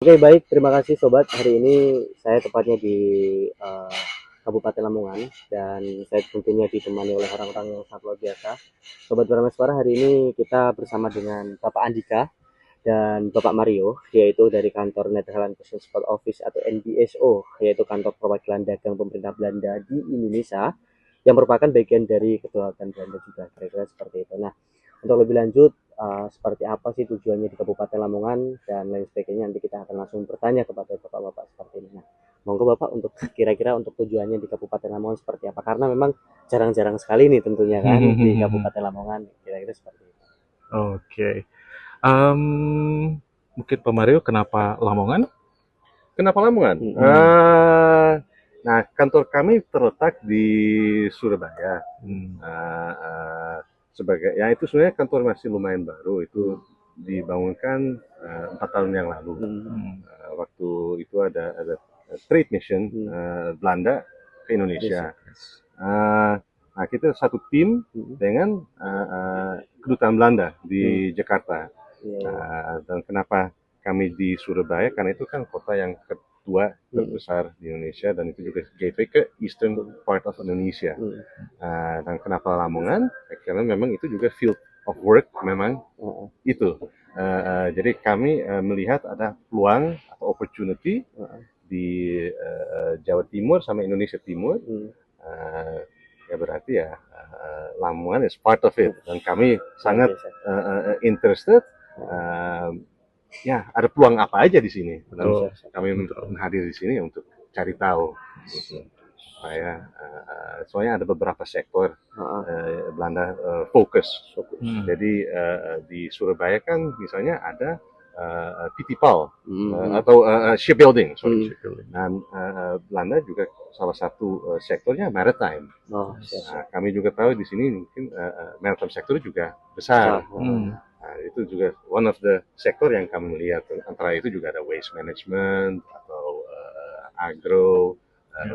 Oke, baik. Terima kasih Sobat. Hari ini saya tepatnya di eh, Kabupaten Lamongan dan saya tentunya ditemani oleh orang-orang yang sangat luar biasa. Sobat Brameswara, hari ini kita bersama dengan Bapak Andika dan Bapak Mario, yaitu dari kantor Netherlands Business Support Office atau NBSO, yaitu kantor perwakilan dagang pemerintah Belanda di Indonesia, yang merupakan bagian dari kedaulatan Belanda juga, kira-kira seperti itu. Nah, untuk lebih lanjut, seperti apa sih tujuannya di Kabupaten Lamongan dan lain sebagainya, nanti kita akan langsung bertanya kepada bapak-bapak seperti ini. Nah, monggo Bapak untuk kira-kira untuk tujuannya di Kabupaten Lamongan seperti apa? Karena memang jarang-jarang sekali nih tentunya kan di Kabupaten Lamongan, kira-kira seperti itu. Oke. Em, Mungkin Pak Mario, kenapa Lamongan? Kenapa Lamongan? Nah, kantor kami terletak di Surabaya. Sebagai ya itu sebenarnya kantor masih lumayan baru. Itu dibangunkan 4 tahun yang lalu. Waktu itu ada trade mission Belanda ke Indonesia. Nah, kita satu tim dengan kedutaan Belanda di Jakarta. Dan kenapa kami di Surabaya? Karena itu kan kota yang kedua terbesar di Indonesia dan itu juga gateway ke eastern part of Indonesia. Dan kenapa Lamongan? Karena memang itu juga field of work memang itu. Jadi kami melihat ada peluang atau opportunity di Jawa Timur sama Indonesia Timur. Ya berarti ya Lamongan is part of it dan kami sangat interested. Ya ada peluang apa aja di sini. Dan kami hadir di sini untuk cari tahu. Soalnya ada beberapa sektor Belanda fokus. Jadi di Surabaya kan misalnya ada PT PAL atau shipbuilding, dan Belanda juga salah satu sektornya maritime. Nah, kami juga tahu di sini mungkin maritime sektor juga besar. Nah, itu juga one of the sektor yang kami lihat. Antara itu juga ada waste management atau agro,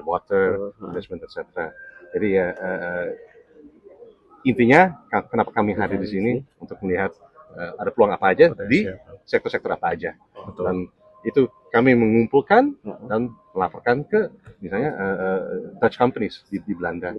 water management, etc. Jadi ya intinya kenapa kami hadir di sini untuk melihat ada peluang apa aja di sektor-sektor apa aja. Dan itu kami mengumpulkan dan melaporkan ke misalnya Dutch companies di Belanda.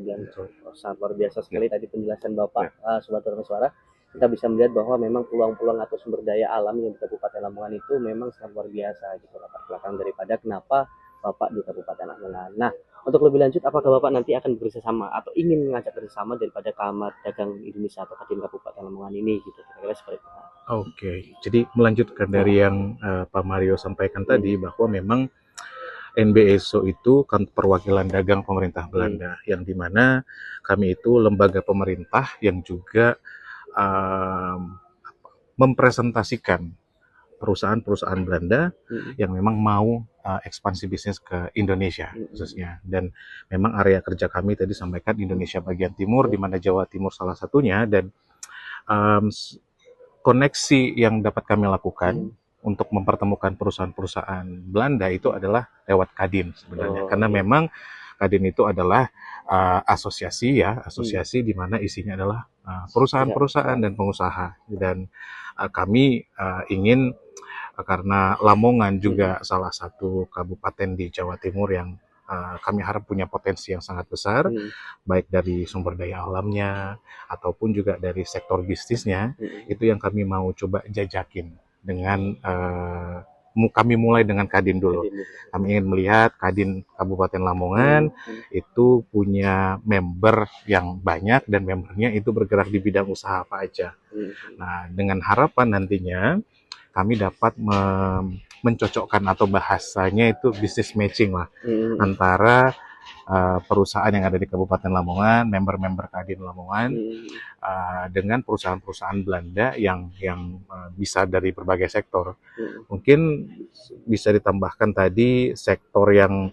Sangat luar biasa sekali tadi penjelasan Bapak, Sobat Brameswara. Kita bisa melihat bahwa memang peluang-peluang atau sumber daya alam yang di Kabupaten Lamongan itu memang sangat luar biasa gitu, latar belakang daripada kenapa Bapak di Kabupaten Lamongan. Nah, untuk lebih lanjut, apakah Bapak nanti akan bekerjasama atau ingin mengajak kerjasama daripada Kamar Dagang Indonesia atau Kadin Kabupaten Lamongan ini gitu, kira-kira seperti itu. Oke, jadi melanjutkan dari yang Pak Mario sampaikan tadi bahwa memang NBSO itu kan perwakilan dagang pemerintah Belanda, yang dimana kami itu lembaga pemerintah yang juga mempresentasikan perusahaan-perusahaan Belanda yang memang mau ekspansi bisnis ke Indonesia khususnya. Dan memang area kerja kami tadi sampaikan Indonesia bagian timur, di mana Jawa Timur salah satunya, dan koneksi yang dapat kami lakukan untuk mempertemukan perusahaan-perusahaan Belanda itu adalah lewat Kadin sebenarnya. Karena memang Kadin itu adalah asosiasi di mana isinya adalah perusahaan-perusahaan dan pengusaha. Dan kami ingin, karena Lamongan juga salah satu kabupaten di Jawa Timur yang kami harap punya potensi yang sangat besar, baik dari sumber daya alamnya ataupun juga dari sektor bisnisnya, itu yang kami mau coba jajakin dengan kami mulai dengan Kadin dulu. Kami ingin melihat Kadin Kabupaten Lamongan itu punya member yang banyak dan membernya itu bergerak di bidang usaha apa aja. Nah, dengan harapan nantinya kami dapat mencocokkan atau bahasanya itu business matching lah antara perusahaan yang ada di Kabupaten Lamongan, member-member Kadin Lamongan, dengan perusahaan-perusahaan Belanda yang bisa dari berbagai sektor. Mungkin bisa ditambahkan tadi sektor yang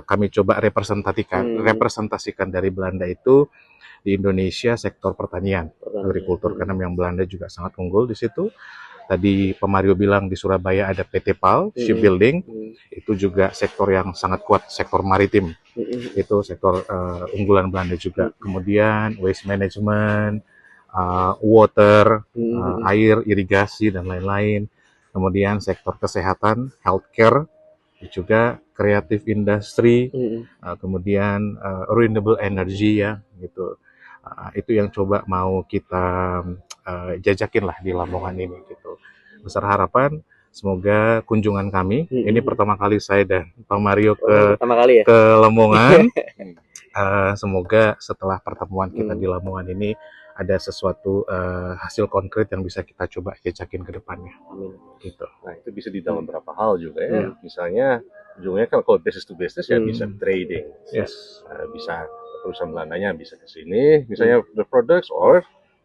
kami coba representasikan dari Belanda itu di Indonesia, sektor pertanian, agrikultur, karena yang Belanda juga sangat unggul di situ. Tadi Pak Mario bilang di Surabaya ada PT PAL, shipbuilding, itu juga sektor yang sangat kuat, sektor maritim, itu sektor unggulan Belanda juga. Kemudian waste management, water, air, irigasi, dan lain-lain. kemudian sektor kesehatan, healthcare, juga kreatif industri, kemudian renewable energy ya gitu. Itu yang coba mau kita jajakin lah di Lamongan ini gitu. Besar harapan semoga kunjungan kami, ini pertama kali saya dan Pak Mario ke Lamongan. Semoga setelah pertemuan kita di Lamongan ini ada sesuatu hasil konkret yang bisa kita coba jajakin ke depannya. Gitu. Nah itu bisa di dalam beberapa hal juga ya. Misalnya ujungnya kalau business to business ya bisa trading. Yes. Bisa perusahaan Belandanya bisa ke sini, misalnya the products or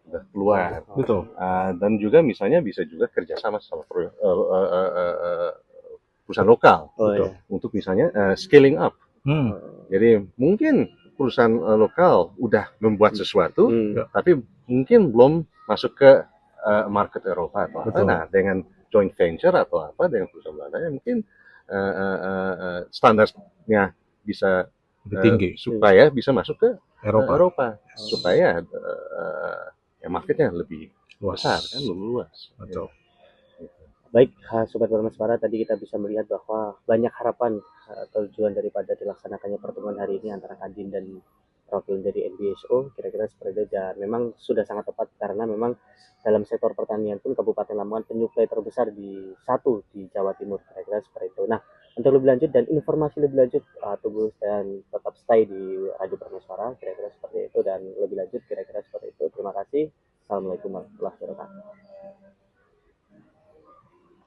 udah keluar. Betul. Dan juga misalnya bisa juga kerjasama sama perusahaan lokal untuk misalnya scaling up. Jadi mungkin perusahaan lokal udah membuat sesuatu, tapi mungkin belum masuk ke market Eropa atau apa. Nah, dengan joint venture atau apa dengan perusahaan Belandanya mungkin standarnya bisa lebih tinggi supaya bisa masuk ke Eropa. Supaya ya marketnya lebih besar kan, lebih luas. Betul. Baik, Sobat Bermaswara, tadi kita bisa melihat bahwa banyak harapan tujuan daripada dilaksanakannya pertemuan hari ini antara Kadin dan perwakilan dari NBSO, kira-kira seperti itu. Dan memang sudah sangat tepat karena memang dalam sektor pertanian pun Kabupaten Lamongan penyuplai terbesar di Jawa Timur, kira-kira seperti itu. Nah, untuk lebih lanjut dan informasi lebih lanjut, tunggu dan tetap stay di Radio Bermaswara, kira-kira seperti itu, dan lebih lanjut kira-kira seperti itu. Terima kasih. Assalamualaikum warahmatullahi wabarakatuh.